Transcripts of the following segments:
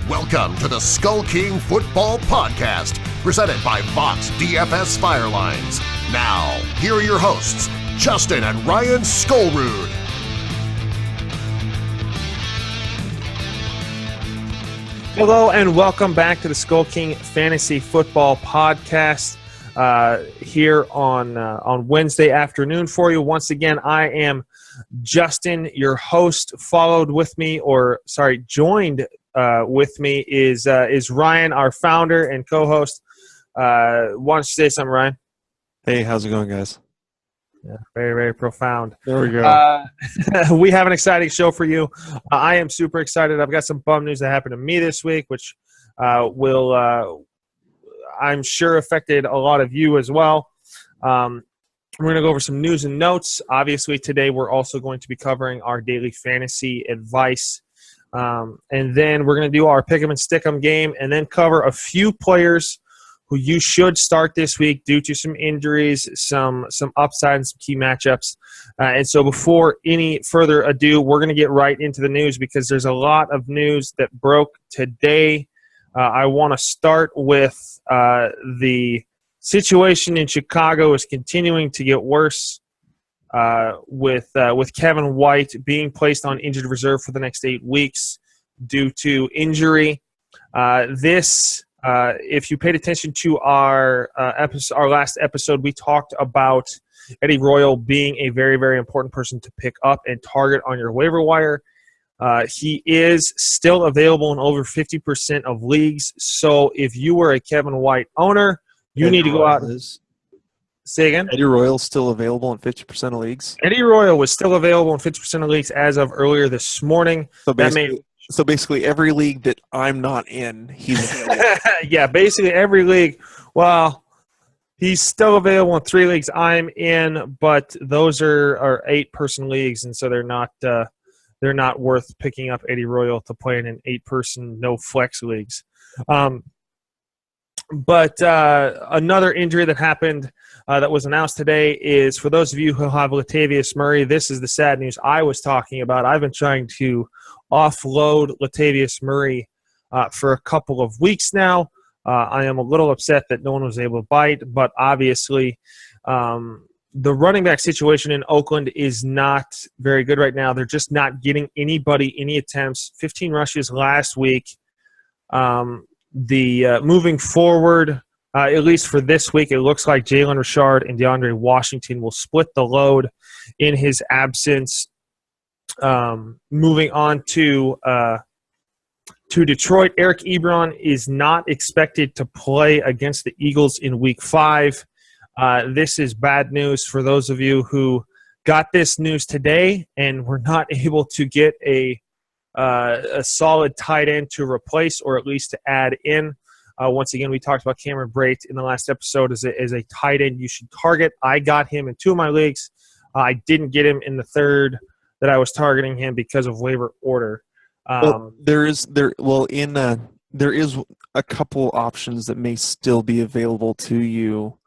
Welcome to the Skull King Football Podcast, presented by Fox DFS Firelines. Now, here are your hosts, Justin and Ryan Skullrood. Hello and welcome back to the Skull King Fantasy Football Podcast here on Wednesday afternoon for you. Once again, I am Justin, your host. Joined with me is Ryan, our founder and co-host. Why don't you say something, Ryan? Hey, how's it going, guys? Yeah, very, very profound. There we go. We have an exciting show for you. I am super excited. I've got some bum news that happened to me this week, which will, I'm sure, affected a lot of you as well. We're going to go over some news and notes. Obviously, today we're also going to be covering our daily fantasy advice. And then we're going to do our pick 'em and stick 'em game and then cover a few players who you should start this week due to some injuries, some upside, and some key matchups. And so before any further ado, we're going to get right into the news because there's a lot of news that broke today. I want to start with the situation in Chicago is continuing to get worse with Kevin White being placed on injured reserve for the next 8 weeks due to injury. If you paid attention to our last episode, we talked about Eddie Royal being a very, very important person to pick up and target on your waiver wire. He is still available in over 50% of leagues. So if you were a Kevin White owner, you need to go out. Say again? Eddie Royal's still available in 50% of leagues? Eddie Royal was still available in 50% of leagues as of earlier this morning. So basically every league that I'm not in, he's available. Yeah, basically every league. Well, he's still available in 3 leagues I'm in, but those are 8-person leagues, and so they're not worth picking up Eddie Royal to play in an 8-person no flex leagues. But another injury that happened that was announced today is for those of you who have Latavius Murray, this is the sad news I was talking about. I've been trying to offload Latavius Murray for a couple of weeks now. I am a little upset that no one was able to bite, but obviously the running back situation in Oakland is not very good right now. They're just not getting anybody any attempts. 15 rushes last week. Moving forward, at least for this week, it looks like Jalen Richard and DeAndre Washington will split the load in his absence. Moving on to Detroit, Eric Ebron is not expected to play against the Eagles in Week 5. This is bad news for those of you who got this news today and were not able to get a solid tight end to replace or at least to add in. Once again, we talked about Cameron Brate in the last episode as a tight end you should target. I got him in 2 of my leagues. I didn't get him in the 3rd that I was targeting him because of waiver order. There is a couple options that may still be available to you.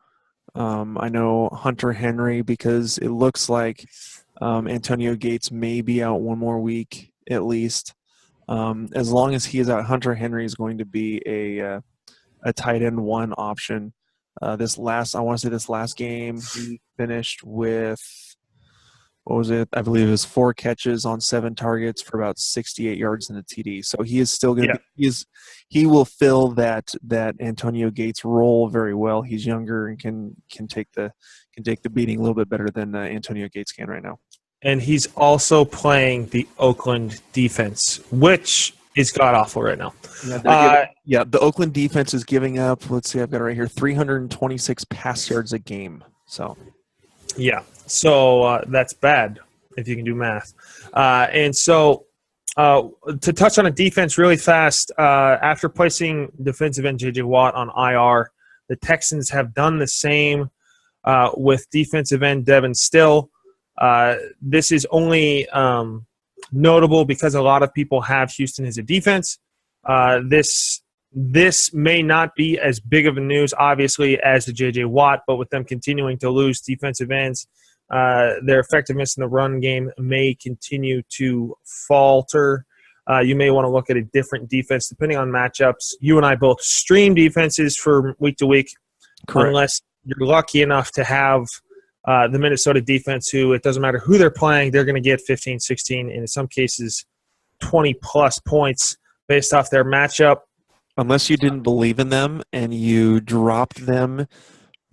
I know Hunter Henry, because it looks like Antonio Gates may be out 1 more week at least. As long as he is out, Hunter Henry is going to be a tight end 1 option. This last game he finished with, what was it? I believe it was 4 catches on 7 targets for about 68 yards in the TD. So he is still going to he will fill that Antonio Gates role very well. He's younger and can take the beating a little bit better than Antonio Gates can right now. And he's also playing the Oakland defense, which is god-awful right now. The Oakland defense is giving up, let's see, I've got it right here, 326 pass yards a game. So that's bad if you can do math. And so to touch on a defense really fast, after placing defensive end J.J. Watt on IR, the Texans have done the same with defensive end Devin Still. This is only notable because a lot of people have Houston as a defense. This may not be as big of a news, obviously, as the J.J. Watt, but with them continuing to lose defensive ends, their effectiveness in the run game may continue to falter. you may want to look at a different defense depending on matchups. You and I both stream defenses for week to week. Correct. Unless you're lucky enough to have the Minnesota defense, who it doesn't matter who they're playing, they're going to get 15, 16, and in some cases 20-plus points based off their matchup. Unless you didn't believe in them and you dropped them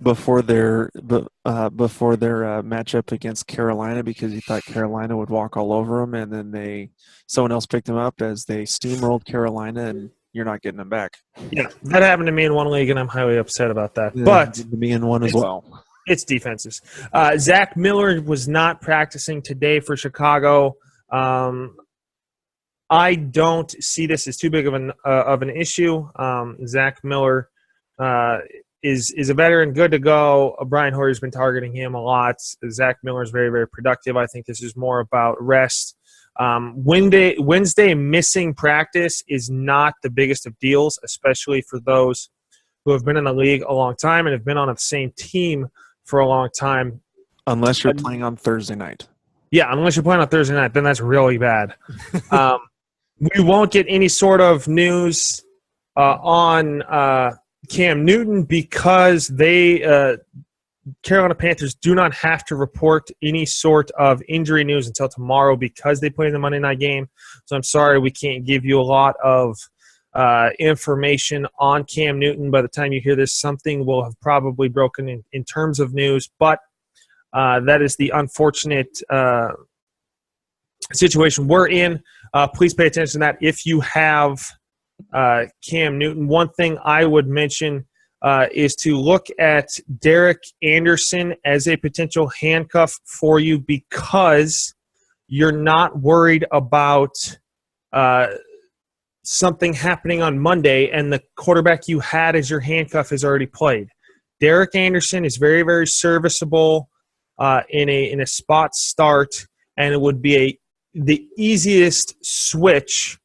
before their matchup against Carolina because you thought Carolina would walk all over them, and then someone else picked them up as they steamrolled Carolina, and you're not getting them back. Yeah, that happened to me in one league, and I'm highly upset about that. Yeah, but to me in one as well. It's defenses. Zach Miller was not practicing today for Chicago. I don't see this as too big of an issue. Zach Miller is a veteran, good to go. Brian Hoyer's been targeting him a lot. Zach Miller is very, very productive. I think this is more about rest. Wednesday missing practice is not the biggest of deals, especially for those who have been in the league a long time and have been on the same team for a long time. Unless you're playing on Thursday night. Yeah, unless you're playing on Thursday night, then that's really bad. We won't get any sort of news on Cam Newton because Carolina Panthers do not have to report any sort of injury news until tomorrow because they play in the Monday night game. So I'm sorry we can't give you a lot of information on Cam Newton. By the time you hear this, something will have probably broken in terms of news, but that is the unfortunate situation we're in. Please pay attention to that if you have Cam Newton. One thing I would mention is to look at Derek Anderson as a potential handcuff for you because you're not worried about something happening on Monday and the quarterback you had as your handcuff has already played. Derek Anderson is very, very serviceable in a spot start, and it would be the easiest switch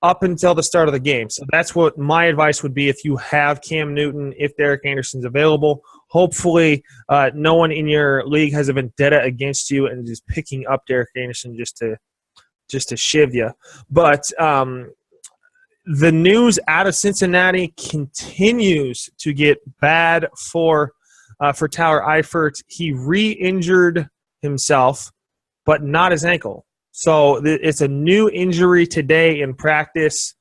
up until the start of the game. So that's what my advice would be if you have Cam Newton, if Derek Anderson's available. Hopefully no one in your league has a vendetta against you and is picking up Derek Anderson just to shiv you. But the news out of Cincinnati continues to get bad for Tyler Eifert. He re-injured himself, but not his ankle. So it's a new injury today in practice.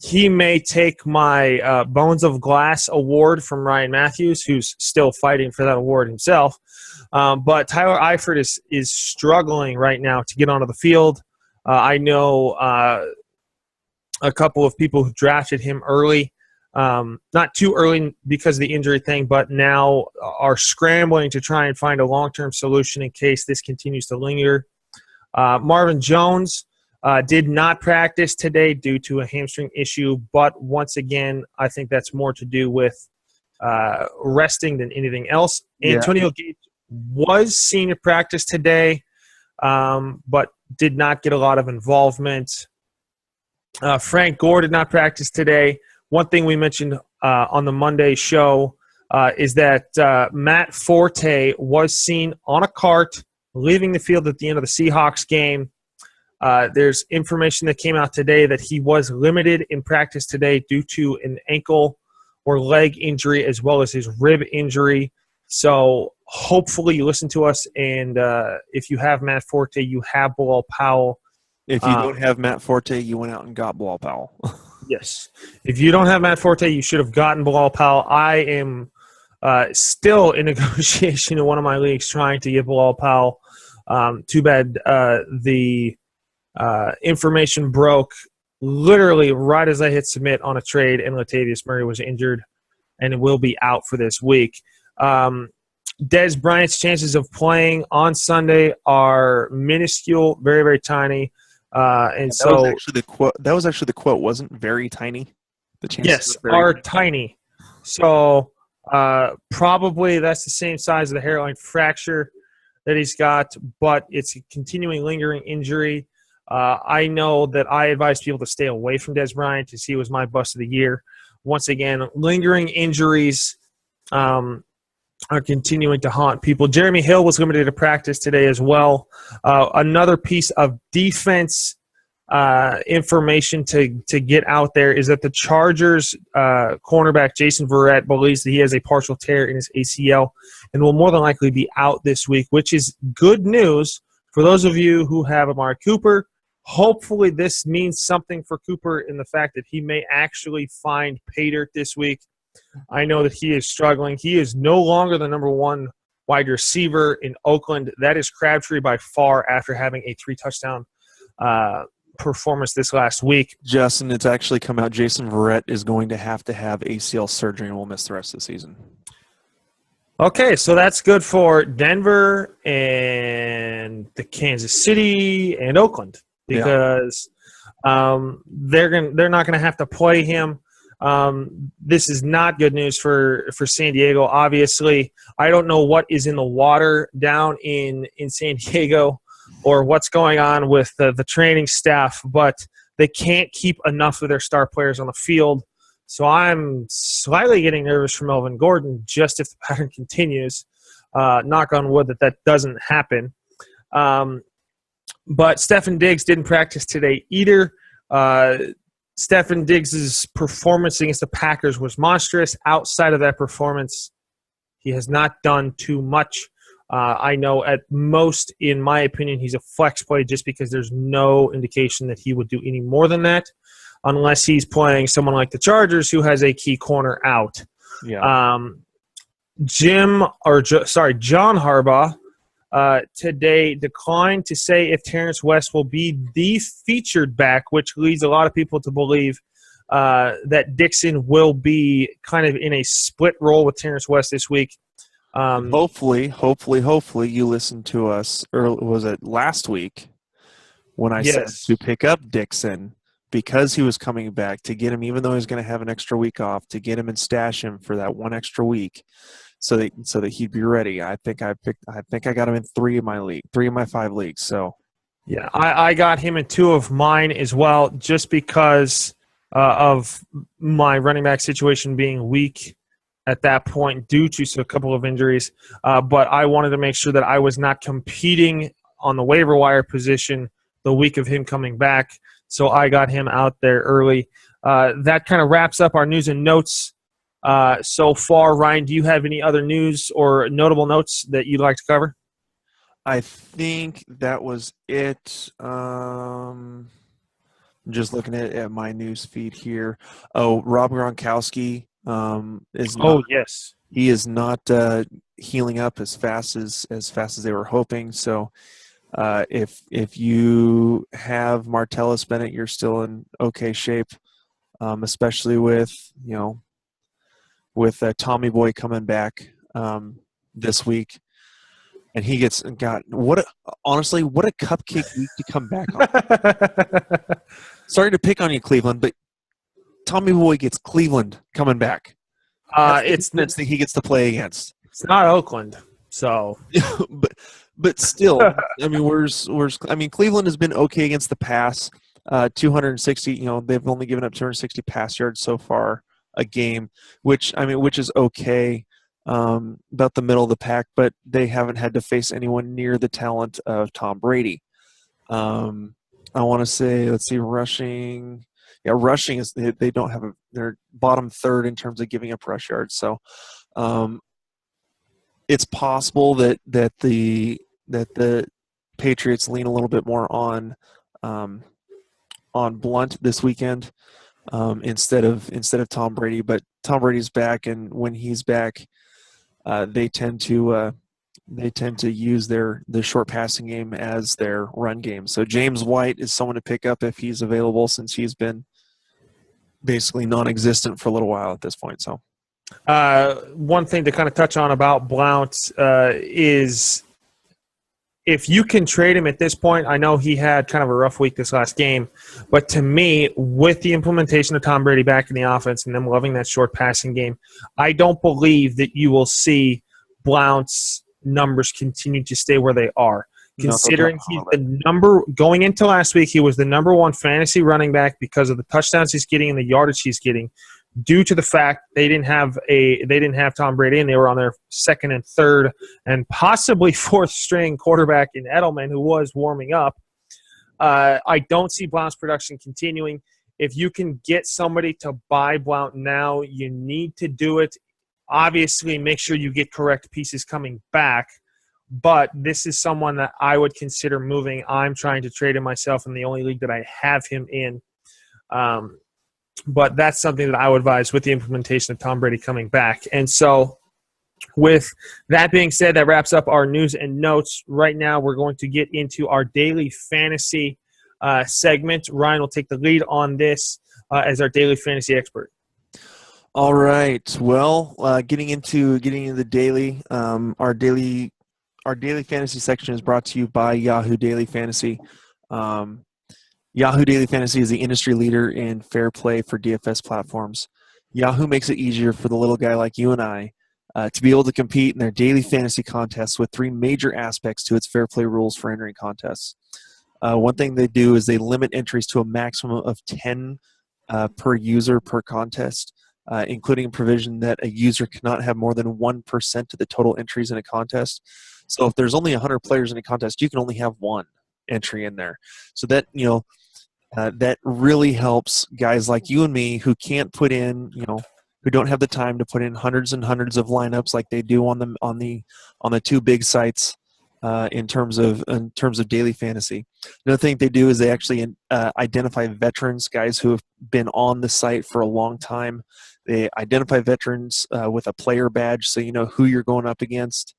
He may take my Bones of Glass award from Ryan Matthews, who's still fighting for that award himself. But Tyler Eifert is struggling right now to get onto the field. I know a couple of people who drafted him early. Not too early because of the injury thing, but now are scrambling to try and find a long-term solution in case this continues to linger. Marvin Jones did not practice today due to a hamstring issue, but once again, I think that's more to do with resting than anything else. Yeah. Antonio Gates was seen at practice today, but did not get a lot of involvement. Frank Gore did not practice today. One thing we mentioned on the Monday show is that Matt Forte was seen on a cart leaving the field at the end of the Seahawks game. There's information that came out today that he was limited in practice today due to an ankle or leg injury as well as his rib injury. So hopefully you listen to us, and if you have Matt Forte, you have Bilal Powell. If you don't have Matt Forte, you went out and got Bilal Powell. Yes. If you don't have Matt Forte, you should have gotten Bilal Powell. I am still in negotiation in one of my leagues trying to get Bilal Powell. Too bad the information broke literally right as I hit submit on a trade, and Latavius Murray was injured and will be out for this week. Dez Bryant's chances of playing on Sunday are minuscule, very, very tiny. And that so was actually the quote. That was actually the quote. Wasn't very tiny. The chances yes, are tiny. So probably that's the same size of the hairline fracture that he's got, but it's a continuing lingering injury. I know that I advise people to stay away from Dez Bryant because he was my bust of the year. Once again, lingering injuries are continuing to haunt people. Jeremy Hill was limited to practice today as well. Another piece of defense information to get out there is that the Chargers cornerback Jason Verrett believes that he has a partial tear in his ACL and will more than likely be out this week, which is good news for those of you who have Amari Cooper. Hopefully this means something for Cooper in the fact that he may actually find pay dirt this week. I know that he is struggling. He is no longer the number one wide receiver in Oakland. That is Crabtree by far after having a 3-touchdown performance this last week. Justin, it's actually come out Jason Verrett is going to have ACL surgery and will miss the rest of the season. Okay, so that's good for Denver and the Kansas City and Oakland because they're not going to have to play him. This is not good news for San Diego. Obviously, I don't know what is in the water down in San Diego or what's going on with the training staff, but they can't keep enough of their star players on the field. So I'm slightly getting nervous for Melvin Gordon just if the pattern continues. Knock on wood that doesn't happen. But Stefon Diggs didn't practice today either. Stefon Diggs' performance against the Packers was monstrous. Outside of that performance, he has not done too much. I know at most, in my opinion, he's a flex play just because there's no indication that he would do any more than that unless he's playing someone like the Chargers who has a key corner out. Yeah. John Harbaugh today declined to say if Terrence West will be the featured back, which leads a lot of people to believe that Dixon will be kind of in a split role with Terrence West this week. Hopefully you listened to us, or was it last week when I said to pick up Dixon because he was coming back, to get him, even though he's going to have an extra week off, to get him and stash him for that one extra week so that he'd be ready. I think I got him in 3 of my 5 leagues. So yeah, I got him in 2 of mine as well, just because of my running back situation being weak at that point due to a couple of injuries. But I wanted to make sure that I was not competing on the waiver wire position the week of him coming back. So I got him out there early. That kind of wraps up our news and notes so far. Ryan, do you have any other news or notable notes that you'd like to cover? I think that was it. I'm just looking at my news feed here. Oh, Rob Gronkowski is not, yes, he is not healing up as fast as they were hoping. So if you have Martellus Bennett, you're still in okay shape, especially with Tommy Boy coming back this week, and he what a cupcake week to come back on. Sorry to pick on you, Cleveland, but Tommy Boy gets Cleveland coming back. It's that he gets to play against. It's not Oakland, so but still, I mean, Cleveland has been okay against the pass. 260. They've only given up 260 pass yards so far a game, which is okay, about the middle of the pack. But they haven't had to face anyone near the talent of Tom Brady. I want to say, let's see, rushing. Yeah, rushing is they don't have they're bottom third in terms of giving up rush yards. So it's possible that the Patriots lean a little bit more on Blunt this weekend instead of Tom Brady. But Tom Brady's back, and when he's back, they tend to use the short passing game as their run game. So James White is someone to pick up if he's available, since he's been basically non-existent for a little while at this point. So one thing to kind of touch on about Blount is if you can trade him at this point. I know he had kind of a rough week this last game, but to me, with the implementation of Tom Brady back in the offense and them loving that short passing game, I don't believe that you will see Blount's numbers continue to stay where they are. Considering he's going into last week, he was the number 1 fantasy running back because of the touchdowns he's getting and the yardage he's getting, due to the fact they didn't have Tom Brady, and they were on their 2nd and 3rd and possibly 4th string quarterback in Edelman, who was warming up. I don't see Blount's production continuing. If you can get somebody to buy Blount now, you need to do it. Obviously, make sure you get correct pieces coming back. But this is someone that I would consider moving. I'm trying to trade him myself in the only league that I have him in. But that's something that I would advise with the implementation of Tom Brady coming back. And so with that being said, that wraps up our news and notes. Right now, we're going to get into our daily fantasy segment. Ryan will take the lead on this as our daily fantasy expert. All right. Well, getting into the daily, our daily fantasy section is brought to you by Yahoo Daily Fantasy. Yahoo Daily Fantasy is the industry leader in fair play for DFS platforms. Yahoo makes it easier for the little guy like you and I to be able to compete in their daily fantasy contests with three major aspects to its fair play rules for entering contests. One thing they do is they limit entries to a maximum of 10 per user per contest, including a provision that a user cannot have more than 1% of the total entries in a contest. So if there's only 100 players in a contest, you can only have one entry in there. So that, that really helps guys like you and me who can't put in, who don't have the time to put in hundreds and hundreds of lineups like they do on the two big sites in terms of daily fantasy. Another thing they do is they actually identify veterans, guys who have been on the site for a long time. They identify veterans with a player badge, so you know who you're going up against.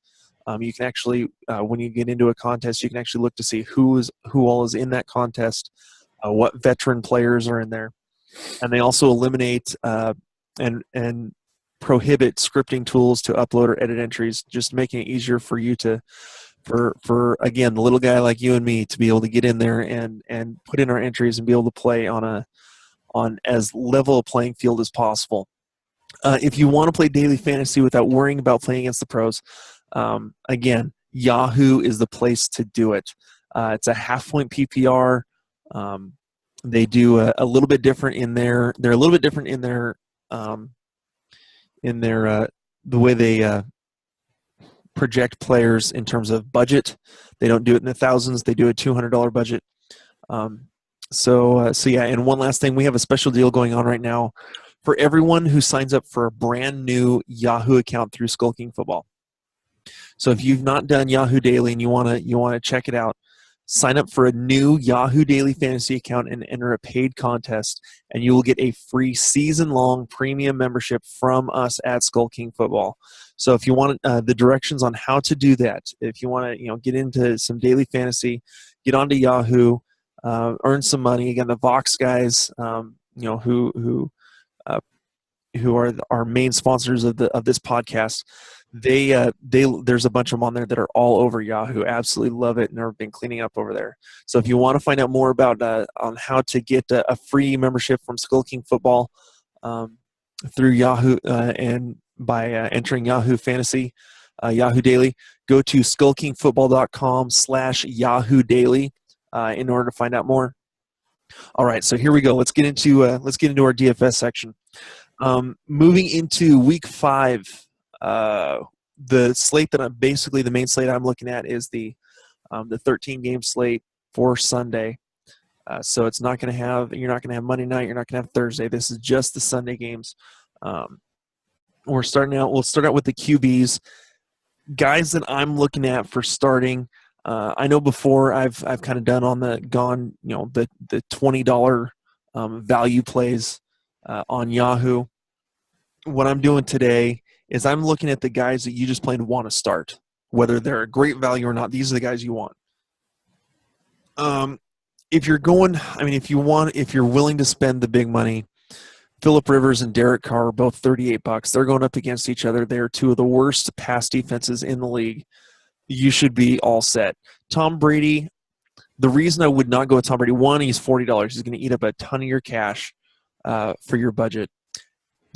You can actually, when you get into a contest, you can actually look to see who all is in that contest, what veteran players are in there, and they also eliminate and prohibit scripting tools to upload or edit entries, just making it easier for you for again the little guy like you and me to be able to get in there and put in our entries and be able to play on as level a playing field as possible. If you want to play daily fantasy without worrying about playing against the pros, again, Yahoo is the place to do it. It's a half-point PPR. They do a little bit different in their. They're a little bit different in their the way they project players in terms of budget. They don't do it in the thousands. They do a $200 budget. So yeah. And one last thing, we have a special deal going on right now for everyone who signs up for a brand new Yahoo account through Skulking Football. So if you've not done Yahoo Daily and you want to check it out, sign up for a new Yahoo Daily Fantasy account and enter a paid contest, and you will get a free season-long premium membership from us at Skulking Football. So if you want the directions on how to do that, if you want to get into some daily fantasy, get onto Yahoo, earn some money. Again, the Vox guys, who are our main sponsors of this podcast, there's a bunch of them on there that are all over Yahoo. Absolutely love it, and have been cleaning up over there. So if you want to find out more about on how to get a free membership from Skulking Football through Yahoo and by entering Yahoo Fantasy, Yahoo Daily, go to skulkingfootball.com/Yahoo Daily in order to find out more. All right, so here we go. Let's get into our DFS section. Moving into week 5, the slate that the main slate I'm looking at is the 13-game slate for Sunday. So it's not going to have, you're not going to have Monday night, you're not going to have Thursday. This is just the Sunday games. We'll start out with the QBs, guys that I'm looking at for starting. I know before I've kind of done the $20 value plays on Yahoo. What I'm doing today is I'm looking at the guys that you just plain want to start, whether they're a great value or not. These are the guys you want. If you're willing to spend the big money, Phillip Rivers and Derek Carr are both $38. They're going up against each other. They are two of the worst pass defenses in the league. You should be all set. Tom Brady, the reason I would not go with Tom Brady, one, he's $40. He's going to eat up a ton of your cash for your budget.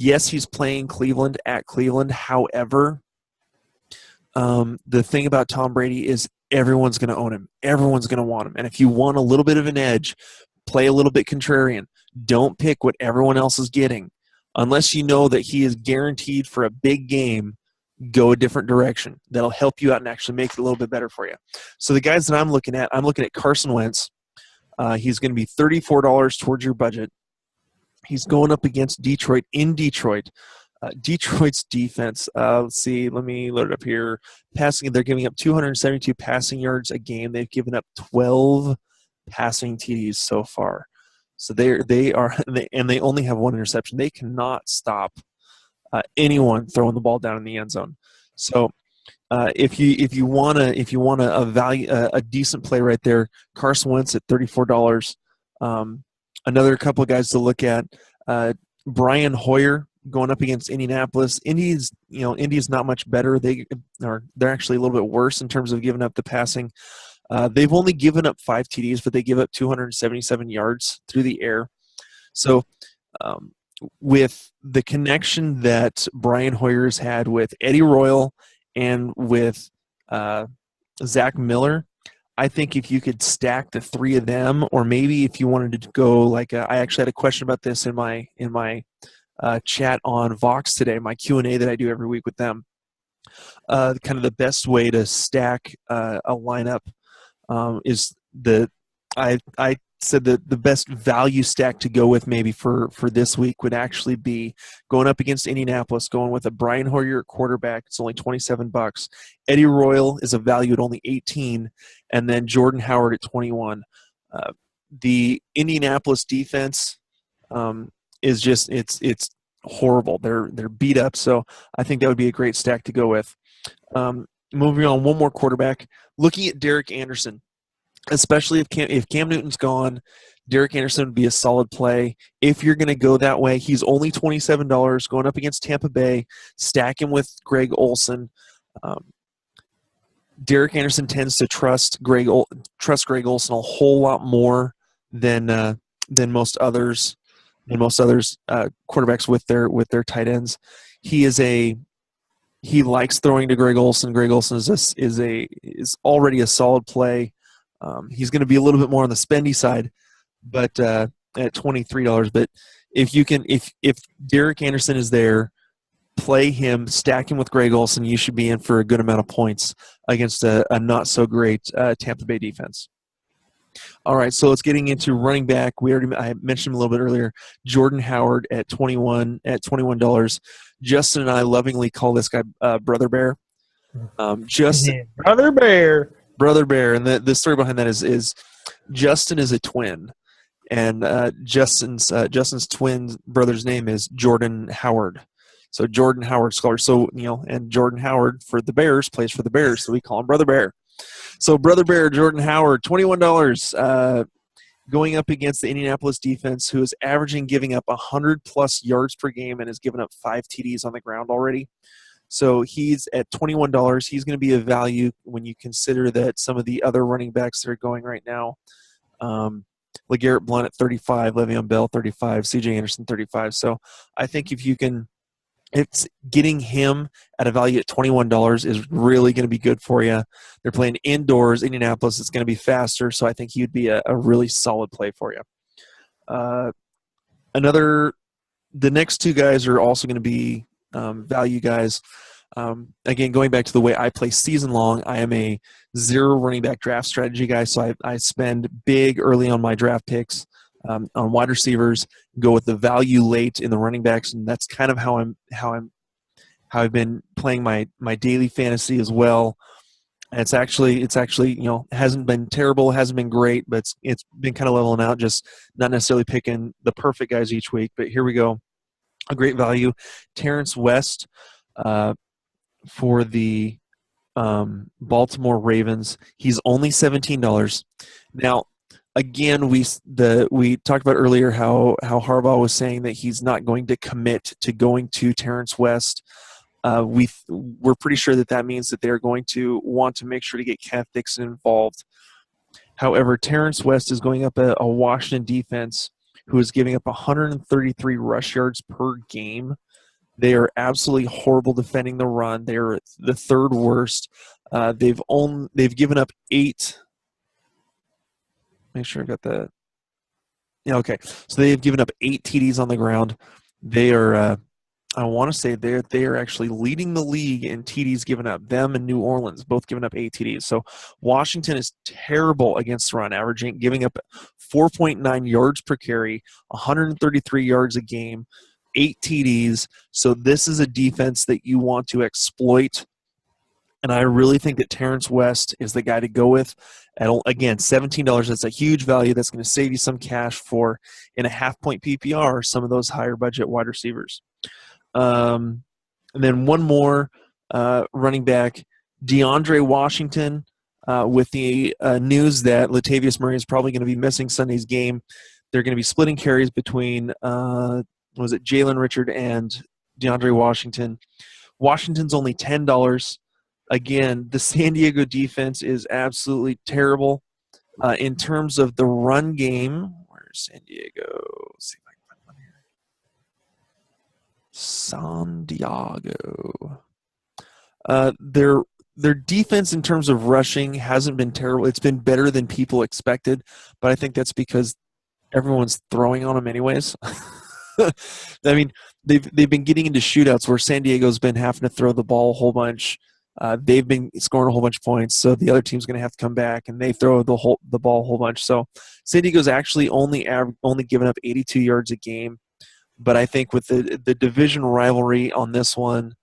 Yes, he's playing Cleveland at Cleveland. However, the thing about Tom Brady is everyone's going to own him. Everyone's going to want him. And if you want a little bit of an edge, play a little bit contrarian. Don't pick what everyone else is getting. Unless you know that he is guaranteed for a big game, go a different direction. That'll help you out and actually make it a little bit better for you. So the guys that I'm looking at Carson Wentz. He's going to be $34 towards your budget. He's going up against Detroit in Detroit. Detroit's defense, let's see, let me load it up here. Passing, they're giving up 272 passing yards a game. They've given up 12 passing TDs so far. So they only have one interception. They cannot stop anyone throwing the ball down in the end zone. So if you want a decent play right there, Carson Wentz at $34. Another couple of guys to look at, Brian Hoyer going up against Indianapolis. Indy's not much better. They're actually a little bit worse in terms of giving up the passing. They've only given up 5 TDs, but they give up 277 yards through the air. So with the connection that Brian Hoyer's had with Eddie Royal and with Zach Miller, I think if you could stack the 3 of them, or maybe if you wanted to go like I actually had a question about this in my chat on Vox today, my Q&A that I do every week with them. Kind of the best way to stack a lineup is I said that the best value stack to go with maybe for this week would actually be going up against Indianapolis, going with a Brian Hoyer at quarterback. It's only $27. Eddie Royal is a value at only $18, and then Jordan Howard at $21. The Indianapolis defense is just it's horrible. They're beat up, so I think that would be a great stack to go with. Moving on, one more quarterback. Looking at Derek Anderson. Especially if Cam Newton's gone, Derek Anderson would be a solid play. If you're going to go that way, he's only $27 going up against Tampa Bay, stacking with Greg Olsen. Derek Anderson tends to trust Greg Olsen a whole lot more than most others quarterbacks with their tight ends. He likes throwing to Greg Olsen. Greg Olsen is already a solid play. He's going to be a little bit more on the spendy side, but at $23. But if Derek Anderson is there, play him, stack him with Greg Olsen, you should be in for a good amount of points against a not so great Tampa Bay defense. All right, so let's getting into running back. I mentioned him a little bit earlier. Jordan Howard at $21. Justin and I lovingly call this guy Brother Bear. Brother Bear, and the story behind that is Justin is a twin, and Justin's twin brother's name is Jordan Howard. So Jordan Howard scholar. So and Jordan Howard for the Bears plays for the Bears, so we call him Brother Bear. So Brother Bear, Jordan Howard, $21, going up against the Indianapolis defense, who is giving up 100+ yards per game and has given up 5 TDs on the ground already. So he's at $21. He's going to be a value when you consider that some of the other running backs that are going right now, LeGarrette Blount at 35, Le'Veon Bell 35, C.J. Anderson 35. So I think it's getting him at a value at $21 is really going to be good for you. They're playing indoors, Indianapolis. It's going to be faster, so I think he would be a really solid play for you. The next 2 guys are also going to be value guys. Again, going back to the way I play season long, I am a 0 running back draft strategy guy, so I spend big early on my draft picks on wide receivers, go with the value late in the running backs, and that's kind of how I've been playing my daily fantasy as well. And it's actually hasn't been terrible, hasn't been great, but it's been kind of leveling out, just not necessarily picking the perfect guys each week. But here we go. A great value, Terrence West for the Baltimore Ravens. He's only $17. Now, again, we talked about earlier how Harbaugh was saying that he's not going to commit to going to Terrence West. We're pretty sure that means that they're going to want to make sure to get Kenneth Dixon involved. However, Terrence West is going up a Washington defense who is giving up 133 rush yards per game. They are absolutely horrible defending the run. They are the 3rd worst. They've given up 8. Make sure I got that. Yeah, okay. So they've given up 8 TDs on the ground. They are I want to say they are actually leading the league in TDs given up. Them and New Orleans both giving up 8 TDs. So Washington is terrible against the run, giving up 4.9 yards per carry, 133 yards a game, 8 TDs. So this is a defense that you want to exploit. And I really think that Terrence West is the guy to go with. At, again, $17, that's a huge value. That's going to save you some cash for, in a half-point PPR, some of those higher budget wide receivers. And then one more running back, DeAndre Washington, with the news that Latavius Murray is probably going to be missing Sunday's game. They're going to be splitting carries between, Jalen Richard and DeAndre Washington. Washington's only $10. Again, the San Diego defense is absolutely terrible. In terms of the run game, where's San Diego? Let's see if I can find one here. San Diego. Their defense in terms of rushing hasn't been terrible. It's been better than people expected, but I think that's because everyone's throwing on them anyways. I mean, they've been getting into shootouts where San Diego's been having to throw the ball a whole bunch. They've been scoring a whole bunch of points, so the other team's going to have to come back, and they throw the ball a whole bunch. So San Diego's actually only giving up 82 yards a game. But I think with the division rivalry on this one,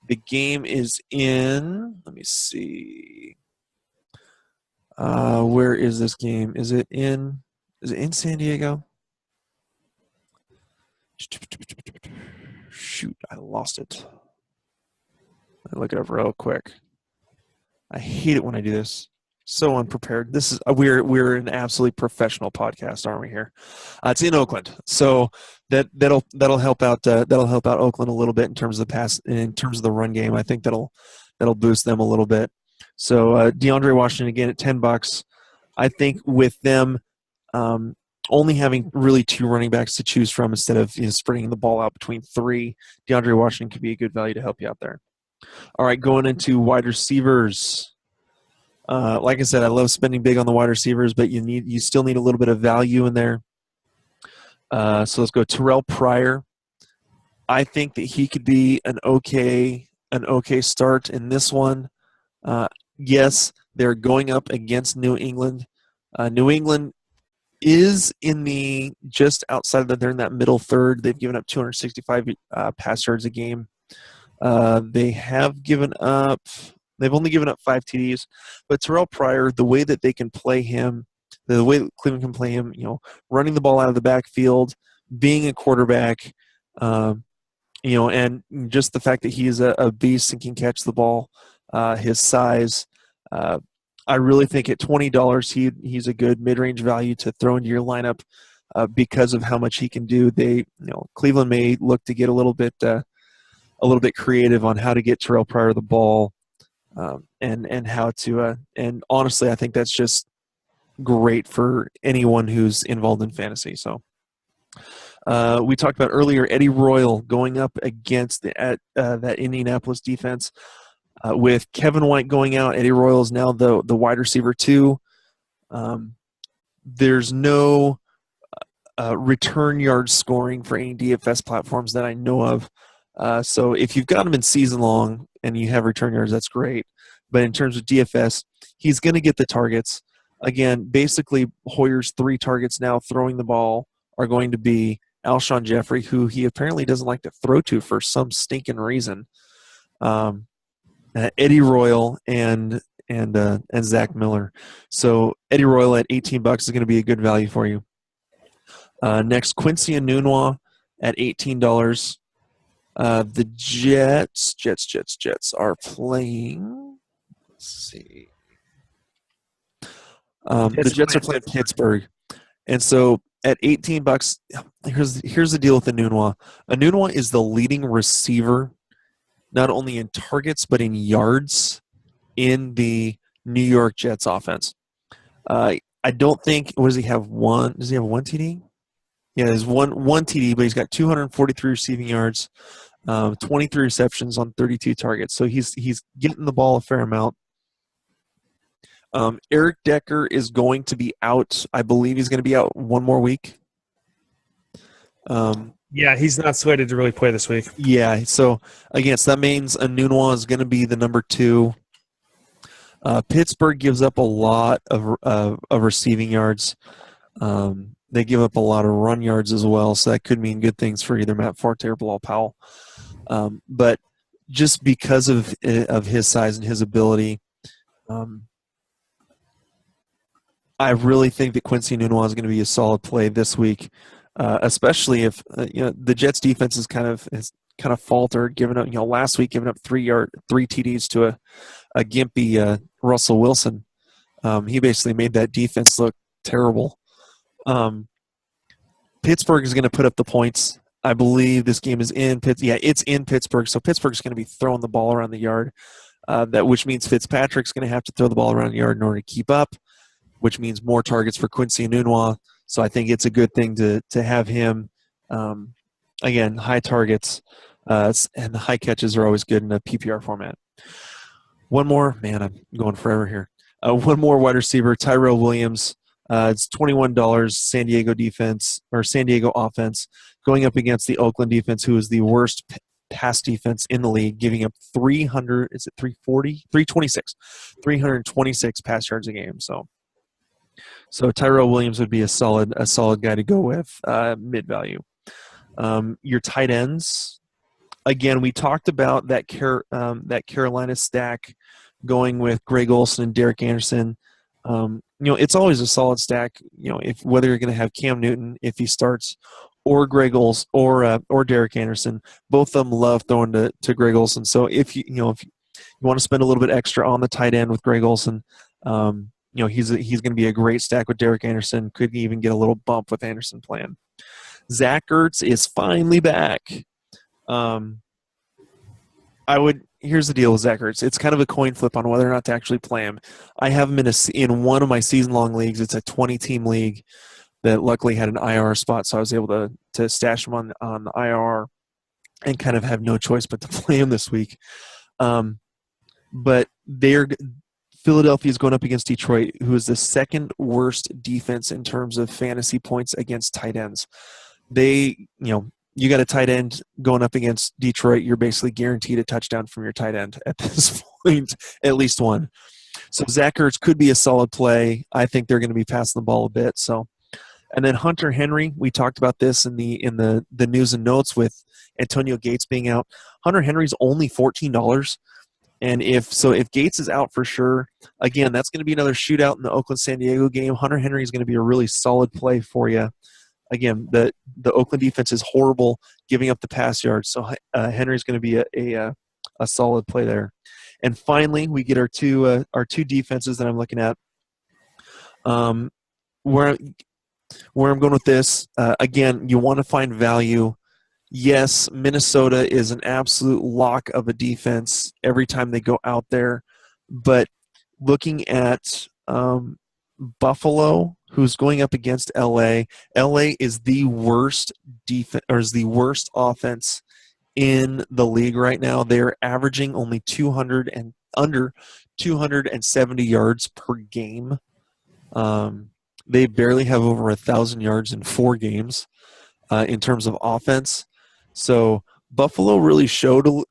the game is in, let me see. Where is this game? Is it in San Diego? Shoot, I lost it. Let me look it up real quick. I hate it when I do this. So unprepared. This is we're an absolutely professional podcast, aren't we? Here, it's in Oakland, so that'll help out Oakland a little bit in terms of the run game. I think that'll boost them a little bit. So DeAndre Washington again at $10. I think with them only having really 2 running backs to choose from instead of spreading the ball out between 3, DeAndre Washington could be a good value to help you out there. All right, going into wide receivers. Like I said, I love spending big on the wide receivers, but you still need a little bit of value in there. So let's go Terrell Pryor. I think that he could be an okay start in this one. Yes, they're going up against New England. New England is in the just outside of they're in that middle third. They've given up 265 pass yards a game. They've only given up 5 TDs, but Terrell Pryor, the way that they can play him, the way that Cleveland can play him, running the ball out of the backfield, being a quarterback, and just the fact that he is a beast and can catch the ball, his size. I really think at $20, he's a good mid-range value to throw into your lineup because of how much he can do. Cleveland may look to get a little bit creative on how to get Terrell Pryor the ball. And how to and honestly, I think that's just great for anyone who's involved in fantasy. So we talked about earlier Eddie Royal going up against that Indianapolis defense with Kevin White going out. Eddie Royal is now the wide receiver 2. There's no return yard scoring for any DFS platforms that I know of. So if you've got him in season long and you have return yards, that's great. But in terms of DFS, he's going to get the targets. Again, basically Hoyer's 3 targets now throwing the ball are going to be Alshon Jeffrey, who he apparently doesn't like to throw to for some stinking reason, Eddie Royal, and Zach Miller. So Eddie Royal at $18 is going to be a good value for you. Next, Quincy Enunwa at $18. The Jets are playing. Let's see. The Jets are playing Pittsburgh, and so at $18, here's the deal with Enunwa. Enunwa is the leading receiver, not only in targets but in yards in the New York Jets offense. I don't think. What does he have? Does he have 1 TD? Yeah, there's one TD, but he's got 243 receiving yards, 23 receptions on 32 targets. So he's getting the ball a fair amount. Eric Decker is going to be out. I believe he's going to be out one more week. Yeah, he's not slated to really play this week. Yeah, so again, so that means Nunwa is going to be the number 2. Pittsburgh gives up a lot of receiving yards. They give up a lot of run yards as well, so that could mean good things for either Matt Forte or Bilal Powell. But just because of his size and his ability, I really think that Quincy Nunwa is going to be a solid play this week, especially if the Jets' defense has kind of faltered, giving up last week giving up 3 TDs to a gimpy Russell Wilson. He basically made that defense look terrible. Pittsburgh is going to put up the points. I believe this game is in it's in Pittsburgh, so Pittsburgh's going to be throwing the ball around the yard, which means Fitzpatrick's going to have to throw the ball around the yard in order to keep up, which means more targets for Quincy Nunwa. So I think it's a good thing to have him. Again, high targets and the high catches are always good in a PPR format. One more, man, I'm going forever here. One more wide receiver, Tyrell Williams. It's $21. San Diego offense going up against the Oakland defense, who is the worst pass defense in the league, giving up 326 pass yards a game. So Tyrell Williams would be a solid guy to go with mid value. Your tight ends, again, we talked about that Carolina stack going with Greg Olsen and Derek Anderson. It's always a solid stack. If whether you're going to have Cam Newton if he starts, or Greg Olsen or Derek Anderson, both of them love throwing to Greg Olsen. So if you want to spend a little bit extra on the tight end with Greg Olsen, he's going to be a great stack with Derek Anderson. Could even get a little bump with Anderson playing. Zach Ertz is finally back. Here's the deal with Zach Ertz. It's kind of a coin flip on whether or not to actually play him. I have him in one of my season-long leagues. It's a 20-team league that luckily had an IR spot, so I was able to stash him on the IR and kind of have no choice but to play him this week. But Philadelphia is going up against Detroit, who is the second worst defense in terms of fantasy points against tight ends. You got a tight end going up against Detroit, you're basically guaranteed a touchdown from your tight end at this point, at least one. So Zach Ertz could be a solid play. I think they're going to be passing the ball a bit. So, and then Hunter Henry, we talked about this in the news and notes with Antonio Gates being out. Hunter Henry's only $14. And if Gates is out for sure, again, that's going to be another shootout in the Oakland-San Diego game. Hunter Henry is going to be a really solid play for you. Again, the Oakland defense is horrible, giving up the pass yards, so Henry's going to be a solid play there. And finally, we get our two defenses that I'm looking at. Where I'm going with this, again, you want to find value. Yes, Minnesota is an absolute lock of a defense every time they go out there, but looking at Buffalo, who's going up against LA. LA is the worst defense, or is the worst offense in the league right now. They're averaging only under 270 yards per game. They barely have over 1,000 yards in 4 games in terms of offense. So Buffalo really showed a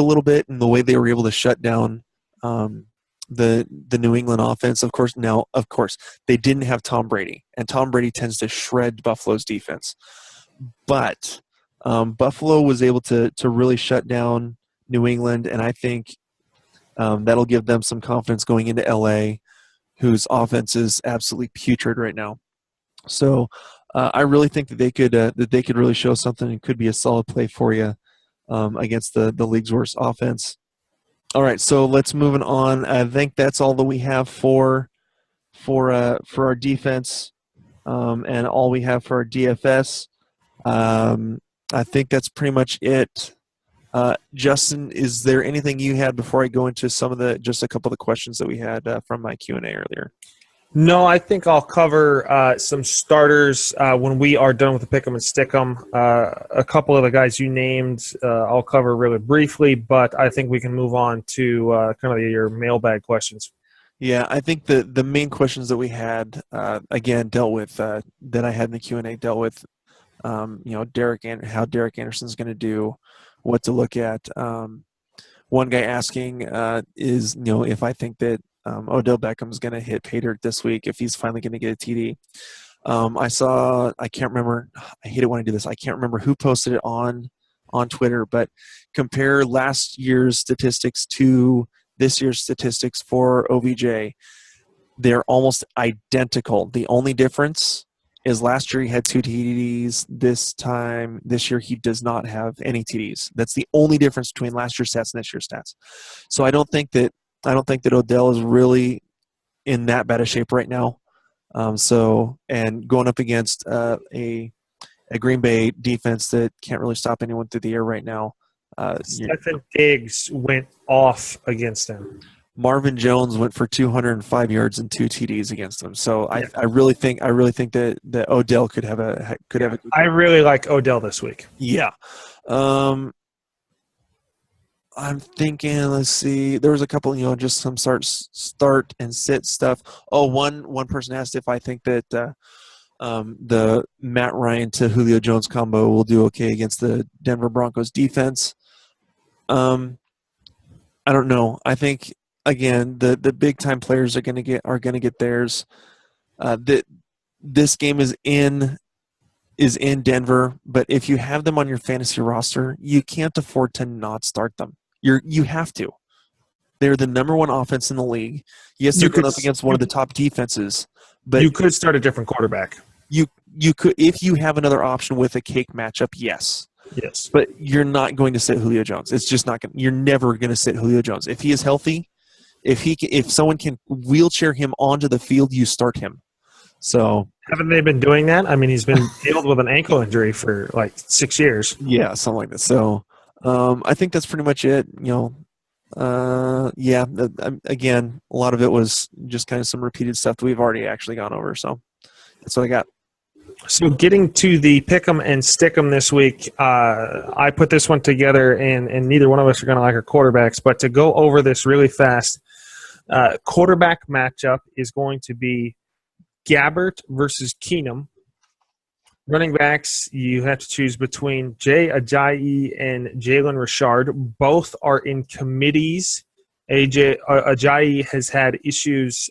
little bit in the way they were able to shut down the New England offense. Of course, they didn't have Tom Brady, and Tom Brady tends to shred Buffalo's defense. But Buffalo was able to really shut down New England, and I think that'll give them some confidence going into LA, whose offense is absolutely putrid right now. So I really think that they could really show something and could be a solid play for you against the league's worst offense. All right, so let's move on. I think that's all that we have for our defense and all we have for our DFS. I think that's pretty much it. Justin, is there anything you had before I go into just a couple of the questions that we had from my Q&A earlier? No, I think I'll cover some starters when we are done with the pick 'em and stick 'em. A couple of the guys you named I'll cover really briefly, but I think we can move on to kind of your mailbag questions. Yeah, I think the main questions that we had, again, dealt with, that I had in the Q&A dealt with how Derek Anderson's going to do, what to look at. One guy asking is, if I think that Odell Beckham's going to hit pay dirt this week, if he's finally going to get a TD. I can't remember. I hate it when I do this. I can't remember who posted it on Twitter, but compare last year's statistics to this year's statistics for OBJ. They're almost identical. The only difference is last year he had 2 TDs. This year he does not have any TDs. That's the only difference between last year's stats and this year's stats. So I don't think that Odell is really in that bad a shape right now. And going up against a Green Bay defense that can't really stop anyone through the air right now. Stephen Diggs went off against him. Marvin Jones went for 205 yards and 2 TDs against them. So yeah. I really think that Odell could have a good I really like Odell this week. Yeah. I'm thinking, let's see. There was a couple, just some start and sit stuff. Oh, one person asked if I think that the Matt Ryan to Julio Jones combo will do okay against the Denver Broncos defense. I don't know. I think again the big time players are going to get theirs. This game is in Denver, but if you have them on your fantasy roster, you can't afford to not start them. You have to. They're the number 1 offense in the league. Yes, they're going up against one of the top defenses, but you could start a different quarterback. You could, if you have another option with a cake matchup, yes. Yes. But you're not going to sit Julio Jones. It's just not going. You're never going to sit Julio Jones. If he is healthy, if someone can wheelchair him onto the field, you start him. So haven't they been doing that? I mean, he's been dealing with an ankle injury for like 6 years. Yeah, something like that. So I think that's pretty much it. Again, a lot of it was just kind of some repeated stuff that we've already actually gone over. So that's what I got. So getting to the pick 'em and stick 'em this week, I put this one together, and neither one of us are going to like our quarterbacks. But to go over this really fast, quarterback matchup is going to be Gabbert versus Keenum. Running backs, you have to choose between Jay Ajayi and Jalen Richard. Both are in committees. Ajayi has had issues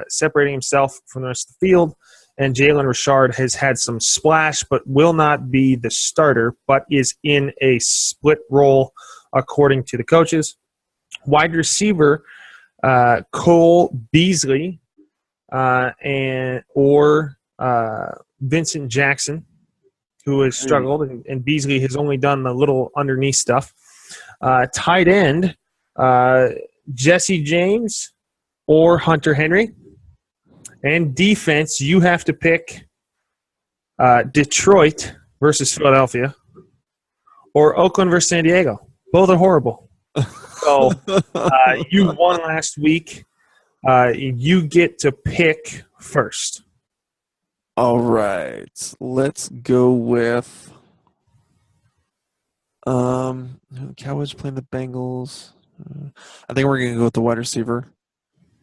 separating himself from the rest of the field, and Jalen Richard has had some splash but will not be the starter, but is in a split role according to the coaches. Wide receiver, Cole Beasley or Vincent Jackson, who has struggled, and Beasley has only done the little underneath stuff. Tight end, Jesse James or Hunter Henry. And defense, you have to pick Detroit versus Philadelphia or Oakland versus San Diego. Both are horrible. So you won last week. You get to pick first. All right. Let's go with Cowboys playing the Bengals. I think we're going to go with the wide receiver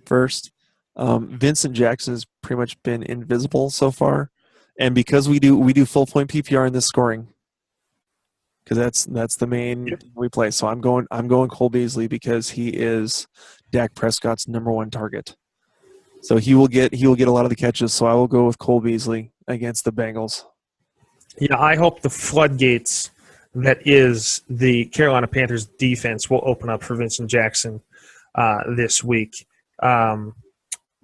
first. Vincent Jackson has pretty much been invisible so far, and because we do full point PPR in this scoring, because that's the main we play. So I'm going Cole Beasley because he is Dak Prescott's number 1 target. So he will get a lot of the catches. So I will go with Cole Beasley against the Bengals. Yeah, I hope the floodgates that is the Carolina Panthers defense will open up for Vincent Jackson this week.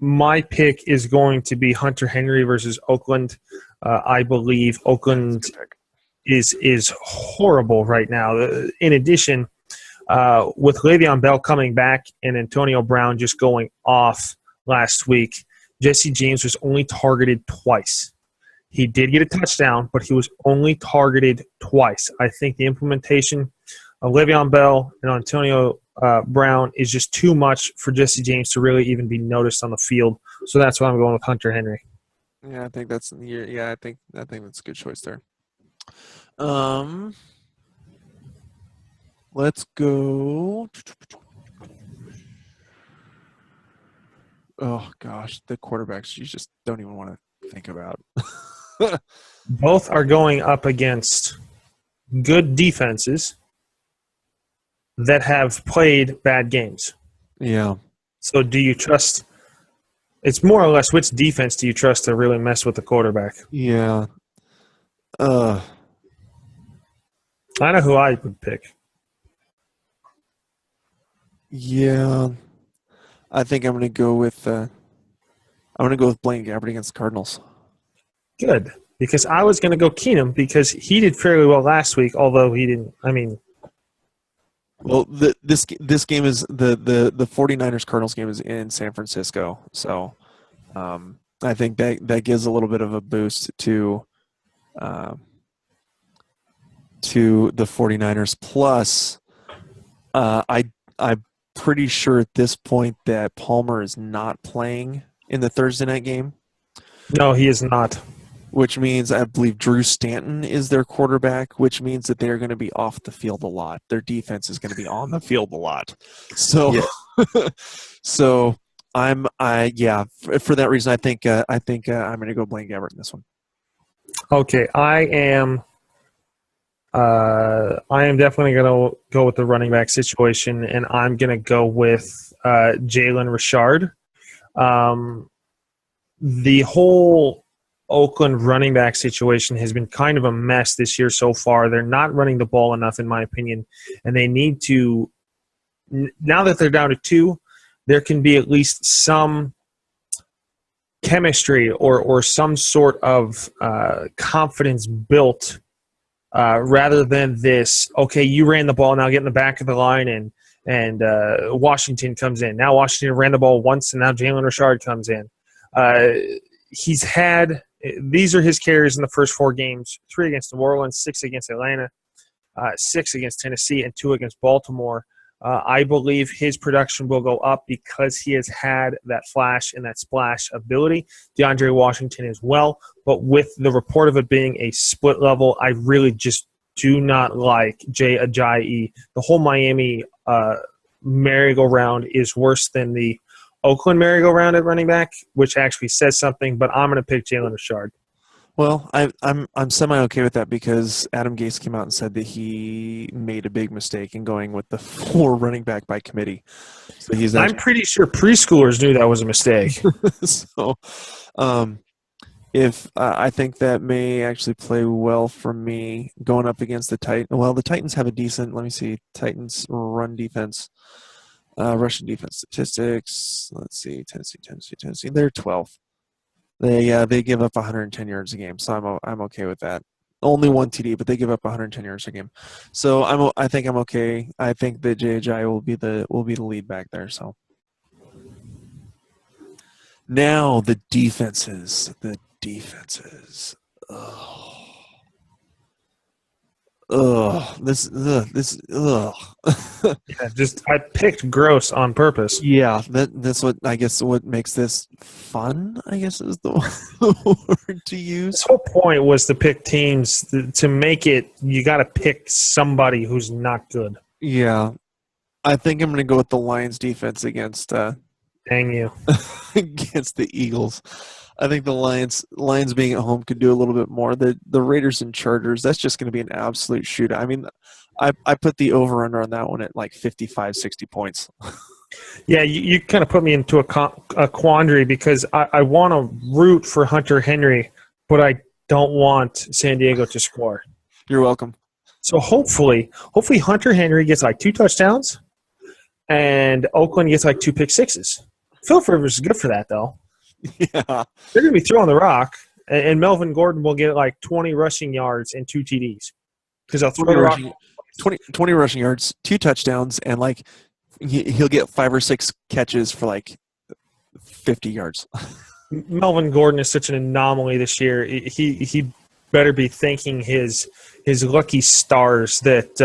My pick is going to be Hunter Henry versus Oakland. I believe Oakland is horrible right now. In addition, with Le'Veon Bell coming back and Antonio Brown just going off last week, Jesse James was only targeted twice. He did get a touchdown, but he was only targeted twice. I think the implementation of Le'Veon Bell and Antonio Brown is just too much for Jesse James to really even be noticed on the field. So that's why I'm going with Hunter Henry. Yeah, I think that's I think that's a good choice there. Let's go. Oh gosh, the quarterbacks you just don't even want to think about. Both are going up against good defenses that have played bad games. Yeah. So do you trust – it's more or less which defense do you trust to really mess with the quarterback? Yeah. I know who I would pick. Yeah. I think I'm going to go with Blaine Gabbert against the Cardinals. Good, because I was going to go Keenum because he did fairly well last week, although he didn't – I mean – well, this game is the 49ers Cardinals game is in San Francisco, so I think that gives a little bit of a boost to the 49ers. Plus, I'm pretty sure at this point that Palmer is not playing in the Thursday night game. No, he is not. Which means I believe Drew Stanton is their quarterback, which means that they're going to be off the field a lot. Their defense is going to be on the field a lot. So, yeah. So for that reason, I think I'm going to go Blaine Gabbert in this one. Okay, I am definitely going to go with the running back situation, and I'm going to go with Jalen Richard. The whole Oakland running back situation has been kind of a mess this year so far. They're not running the ball enough, in my opinion, and they need to – now that they're down to 2, there can be at least some chemistry or some sort of confidence built rather than this, okay, you ran the ball, now get in the back of the line and Washington comes in. Now Washington ran the ball once, and now Jalen Richard comes in. He's had – these are his carries in the first 4 games: 3 against New Orleans, 6 against Atlanta, 6 against Tennessee, and 2 against Baltimore. I believe his production will go up because he has had that flash and that splash ability. DeAndre Washington as well. But with the report of it being a split level, I really just do not like Jay Ajayi. The whole Miami merry-go-round is worse than the Oakland merry-go-round at running back, which actually says something, but I'm going to pick Jalen Richard. Well, I'm semi-okay with that because Adam Gase came out and said that he made a big mistake in going with the 4 running back by committee. So I'm pretty sure preschoolers knew that was a mistake. So, if I think that may actually play well for me going up against the Titans. Well, the Titans have a decent. Let me see, Titans run defense. Russian defense statistics. Let's see, Tennessee. They're 12th. They give up 110 yards a game, so I'm okay with that. Only 1 TD, but they give up 110 yards a game. So I think I'm okay. I think that JJ will be the lead back there. So now the defenses. I picked gross on purpose. Yeah, that's what I guess what makes this fun, I guess is the word to use. The whole point was to pick teams to make it. You got to pick somebody who's not good. Yeah, I think I'm going to go with the Lions defense against. Dang you! Against the Eagles. I think the Lions being at home could do a little bit more. The Raiders and Chargers, that's just going to be an absolute shootout. I mean, I put the over-under on that one at like 55, 60 points. Yeah, you kind of put me into a quandary because I want to root for Hunter Henry, but I don't want San Diego to score. You're welcome. So hopefully Hunter Henry gets like 2 touchdowns and Oakland gets like 2 pick sixes. Philip Rivers is good for that, though. Yeah. They're going to be throwing the rock, and Melvin Gordon will get like 20 rushing yards and 2 TDs. Because they'll throw the rock. 20 rushing yards, 2 touchdowns, and like he'll get 5 or 6 catches for like 50 yards. Melvin Gordon is such an anomaly this year. He better be thanking his lucky stars that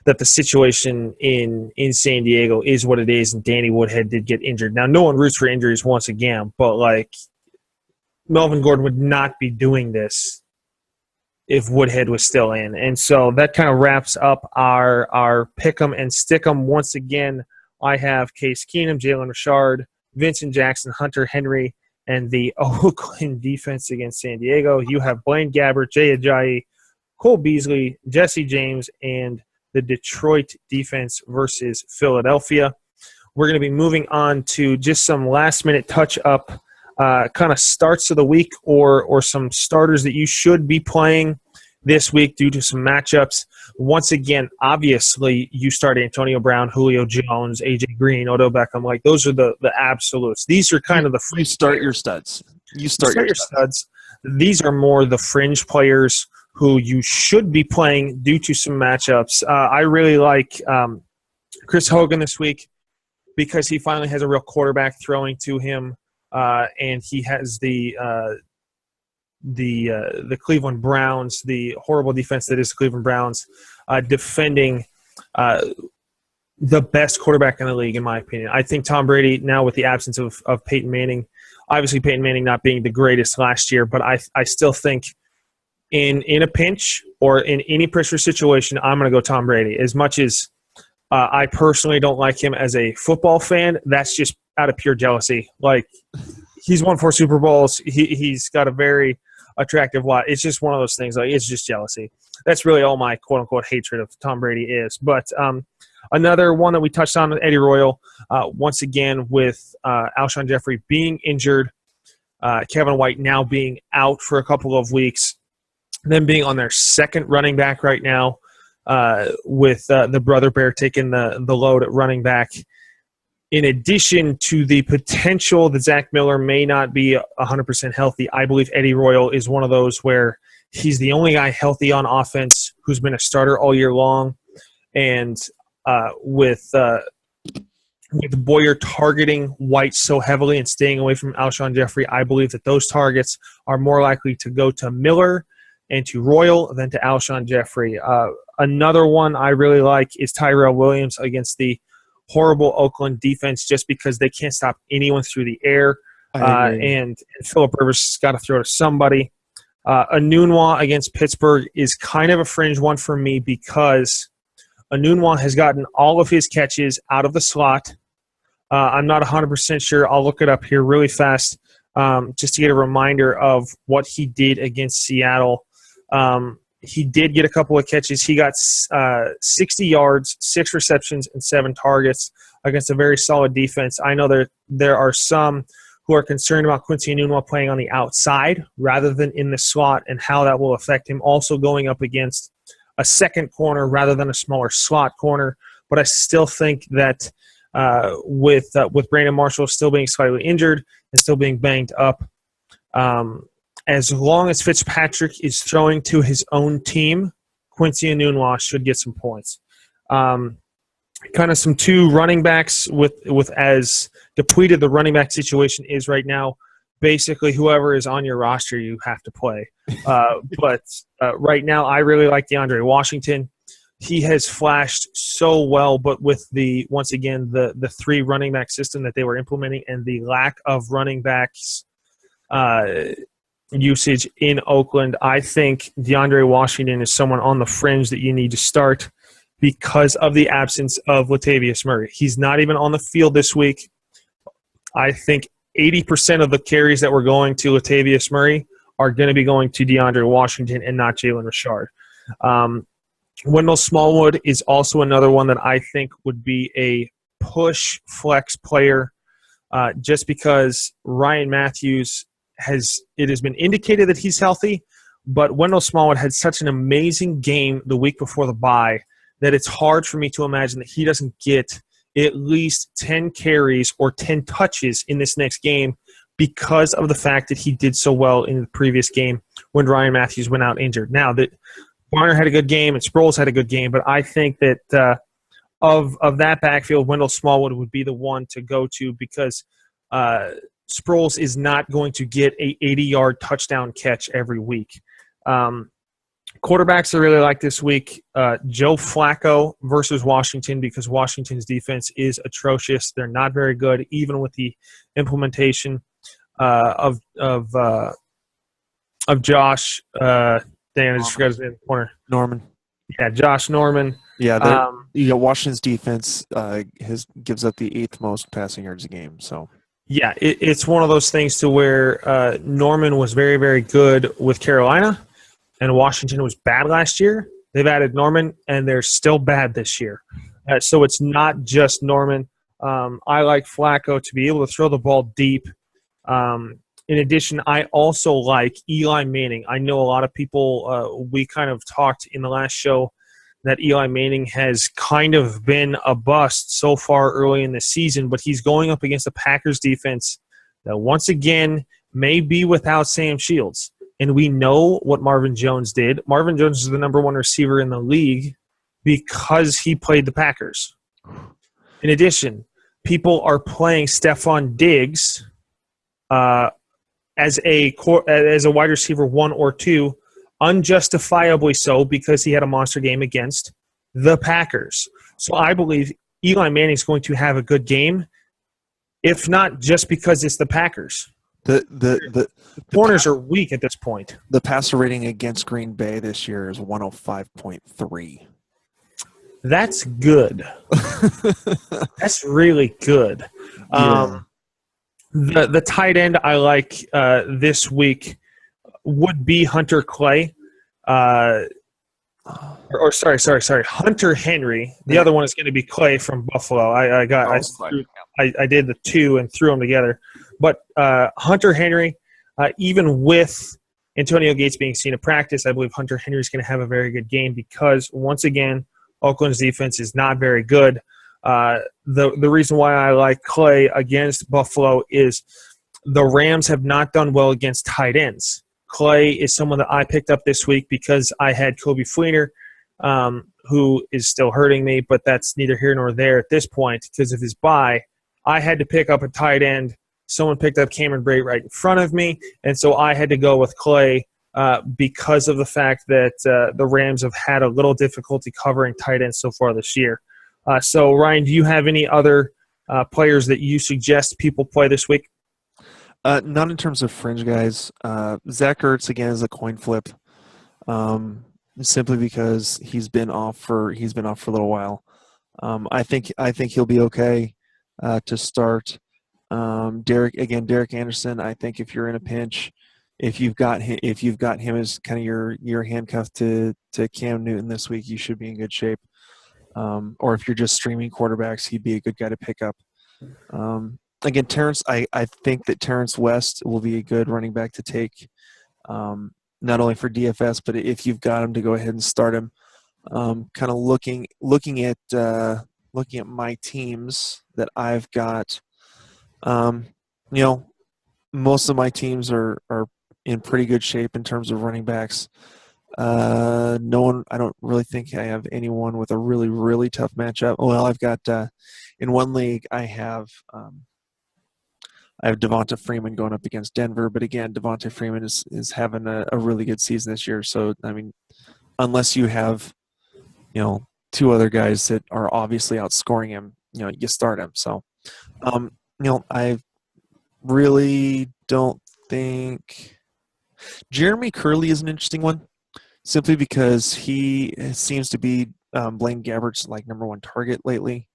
the situation in San Diego is what it is, and Danny Woodhead did get injured. Now, no one roots for injuries once again, but like Melvin Gordon would not be doing this if Woodhead was still in. And so that kind of wraps up our pick 'em and stick 'em. Once again, I have Case Keenum, Jalen Richard, Vincent Jackson, Hunter Henry, and the Oakland defense against San Diego. You have Blaine Gabbert, Jay Ajayi, Cole Beasley, Jesse James, and the Detroit defense versus Philadelphia. We're going to be moving on to just some last-minute touch-up kind of starts of the week or some starters that you should be playing this week due to some matchups. Once again, obviously, you start Antonio Brown, Julio Jones, A.J. Green, Odell Beckham. Like, those are the absolutes. These are kind of the – You start your studs. You start your studs. These are more the fringe players who you should be playing due to some matchups. I really like Chris Hogan this week because he finally has a real quarterback throwing to him, and he has the Cleveland Browns, the horrible defense that is the Cleveland Browns, defending the best quarterback in the league, in my opinion. I think Tom Brady, now with the absence of Peyton Manning, obviously Peyton Manning not being the greatest last year, but I still think in a pinch or in any pressure situation, I'm going to go Tom Brady. As much as I personally don't like him as a football fan, that's just out of pure jealousy. Like, he's won 4 Super Bowls. He's got a very attractive lot. It's just one of those things. Like, it's just jealousy. That's really all my quote-unquote hatred of Tom Brady is. But another one that we touched on with Eddie Royal, once again with Alshon Jeffrey being injured, Kevin White now being out for a couple of weeks, them being on their second running back right now, with the Brother Bear taking the load at running back. In addition to the potential that Zach Miller may not be 100% healthy, I believe Eddie Royal is one of those where he's the only guy healthy on offense who's been a starter all year long. And with Boyer targeting White so heavily and staying away from Alshon Jeffrey, I believe that those targets are more likely to go to Miller and to Royal than to Alshon Jeffrey. Another one I really like is Tyrell Williams against the horrible Oakland defense just because they can't stop anyone through the air. And Phillip Rivers has got to throw to somebody. Anunwa against Pittsburgh is kind of a fringe one for me because Anunwa has gotten all of his catches out of the slot. I'm not 100% sure. I'll look it up here really fast just to get a reminder of what he did against Seattle. He did get a couple of catches. He got 60 yards, 6 receptions, and 7 targets against a very solid defense. I know there are some who are concerned about Quincy Enunwa playing on the outside rather than in the slot and how that will affect him also going up against a second corner rather than a smaller slot corner. But I still think that with Brandon Marshall still being slightly injured and still being banged up, as long as Fitzpatrick is throwing to his own team, Quincy Enunwa should get some points. Kind of some 2 running backs with as depleted the running back situation is right now. Basically, whoever is on your roster, you have to play. But right now, I really like DeAndre Washington. He has flashed so well, but with once again the 3 running back system that they were implementing and the lack of running backs usage in Oakland, I think DeAndre Washington is someone on the fringe that you need to start because of the absence of Latavius Murray. He's not even on the field this week. I think 80% of the carries that were going to Latavius Murray are going to be going to DeAndre Washington and not Jalen Richard. Wendell Smallwood is also another one that I think would be a push flex player just because Ryan Matthews it has been indicated that he's healthy, but Wendell Smallwood had such an amazing game the week before the bye that it's hard for me to imagine that he doesn't get at least 10 carries or 10 touches in this next game because of the fact that he did so well in the previous game when Ryan Matthews went out injured. Now, that Warner had a good game and Sproles had a good game, but I think that of that backfield, Wendell Smallwood would be the one to go to because Sproles is not going to get a 80-yard touchdown catch every week. Quarterbacks I really like this week, Joe Flacco versus Washington because Washington's defense is atrocious. They're not very good, even with the implementation of Josh. Dan, I just forgot his name in the corner. Norman. Yeah, Josh Norman. Yeah, Washington's defense gives up the 8th most passing yards a game. So Yeah, it's one of those things to where Norman was very, very good with Carolina, and Washington was bad last year. They've added Norman, and they're still bad this year. So it's not just Norman. I like Flacco to be able to throw the ball deep. In addition, I also like Eli Manning. I know a lot of people, we kind of talked in the last show that Eli Manning has kind of been a bust so far early in the season, but he's going up against the Packers defense that once again may be without Sam Shields. And we know what Marvin Jones did. Marvin Jones is the number one receiver in the league because he played the Packers. In addition, people are playing Stephon Diggs as a wide receiver 1 or 2, unjustifiably so because he had a monster game against the Packers. So I believe Eli Manning is going to have a good game, if not just because it's the Packers. The corners are weak at this point. The passer rating against Green Bay this year is 105.3. That's good. That's really good. Yeah. The tight end I like this week would be Hunter Clay. Sorry, Hunter Henry. The other one is going to be Clay from Buffalo. I did the two and threw them together. But Hunter Henry, even with Antonio Gates being seen at practice, I believe Hunter Henry is going to have a very good game because, once again, Oakland's defense is not very good. The reason why I like Clay against Buffalo is the Rams have not done well against tight ends. Clay is someone that I picked up this week because I had Kobe Fleener, who is still hurting me, but that's neither here nor there at this point because of his bye. I had to pick up a tight end. Someone picked up Cameron Brate right in front of me, and so I had to go with Clay because of the fact that the Rams have had a little difficulty covering tight ends so far this year. So, Ryan, do you have any other players that you suggest people play this week? Not in terms of fringe guys. Zach Ertz again is a coin flip, simply because he's been off for a little while. I think he'll be okay to start. Derek Anderson. I think if you're in a pinch, if you've got him as kind of your handcuff to Cam Newton this week, you should be in good shape. Or if you're just streaming quarterbacks, he'd be a good guy to pick up. Again, Terrence, I think that Terrence West will be a good running back to take, not only for DFS, but if you've got him, to go ahead and start him. Kind of looking at my teams that I've got. Most of my teams are in pretty good shape in terms of running backs. I don't really think I have anyone with a really, really tough matchup. Well, I've got in one league I have Devonta Freeman going up against Denver, but again, Devonta Freeman is having a really good season this year. So I mean, unless you have two other guys that are obviously outscoring him, you start him. So I really don't think Jeremy Curley is an interesting one, simply because he seems to be Blaine Gabbert's number one target lately.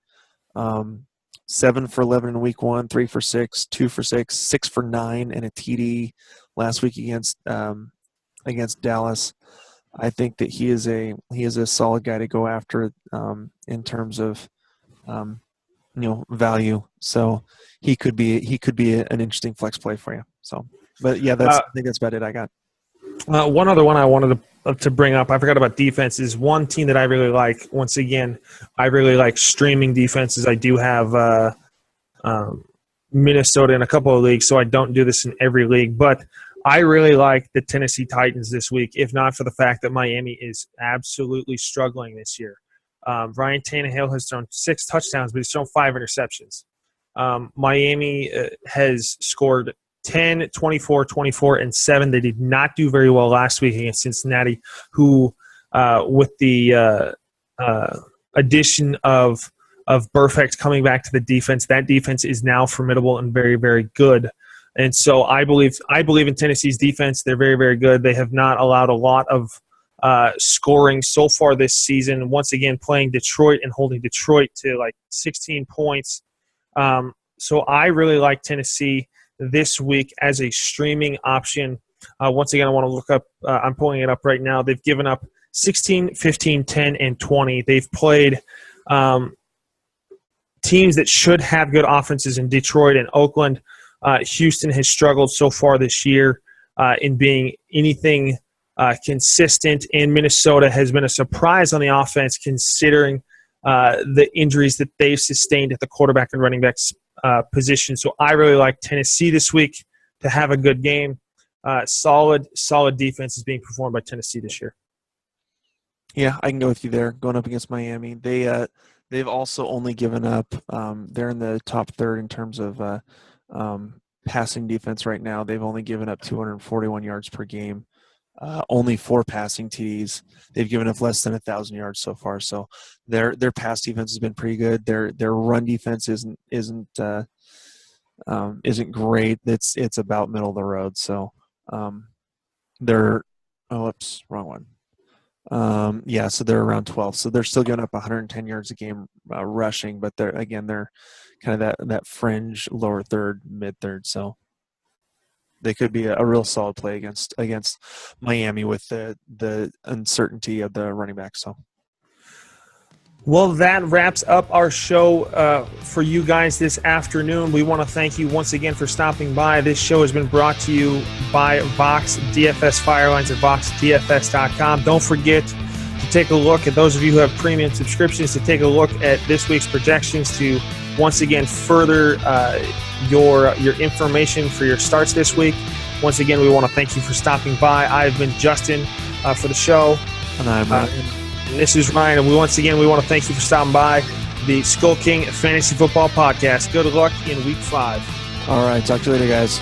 7 for 11 in week 1, 3 for 6, 2 for 6, 6 for 9, and a TD last week against Dallas. I think that he is a solid guy to go after in terms of value. So he could be an interesting flex play for you. So, but yeah, I think that's about it I got. One other one I wanted to bring up, I forgot about defense, is one team that I really like. Once again, I really like streaming defenses. I do have Minnesota in a couple of leagues, so I don't do this in every league. But I really like the Tennessee Titans this week, if not for the fact that Miami is absolutely struggling this year. Ryan Tannehill has thrown 6 touchdowns, but he's thrown 5 interceptions. Miami has scored 10, 24, 24, and 7. They did not do very well last week against Cincinnati, who, with the addition of Burfict coming back to the defense, that defense is now formidable and very, very good. And so I believe in Tennessee's defense. They're very, very good. They have not allowed a lot of scoring so far this season. Once again, playing Detroit and holding Detroit to 16 points. So I really like Tennessee this week as a streaming option. Once again, I want to look up, I'm pulling it up right now. They've given up 16, 15, 10, and 20. They've played teams that should have good offenses in Detroit and Oakland. Houston has struggled so far this year in being anything consistent, and Minnesota has been a surprise on the offense considering the injuries that they've sustained at the quarterback and running backs position. So I really like Tennessee this week to have a good game. Solid defense is being performed by Tennessee this year. Yeah, I can go with you there. Going up against Miami, they've also only given up. They're in the top third in terms of passing defense right now. They've only given up 241 yards per game. Only 4 passing TDs. They've given up less than 1,000 yards so far. So their pass defense has been pretty good. Their run defense isn't great. It's about middle of the road. So wrong one. So they're around 12. So they're still giving up 110 yards a game rushing, but they're kind of that fringe lower third, mid third. So they could be a real solid play against Miami with the uncertainty of the running back. So, well, that wraps up our show for you guys this afternoon. We want to thank you once again for stopping by. This show has been brought to you by Vox DFS Firelines at voxdfs.com. Don't forget to take a look at those of you who have premium subscriptions to take a look at this week's projections to once again further your information for your starts this week. Once again, we want to thank you for stopping by. I've been Justin for the show. And I'm Ryan. This is Ryan, and we want to thank you for stopping by the Skull King Fantasy Football Podcast. Good luck in Week 5. All right. Talk to you later, guys.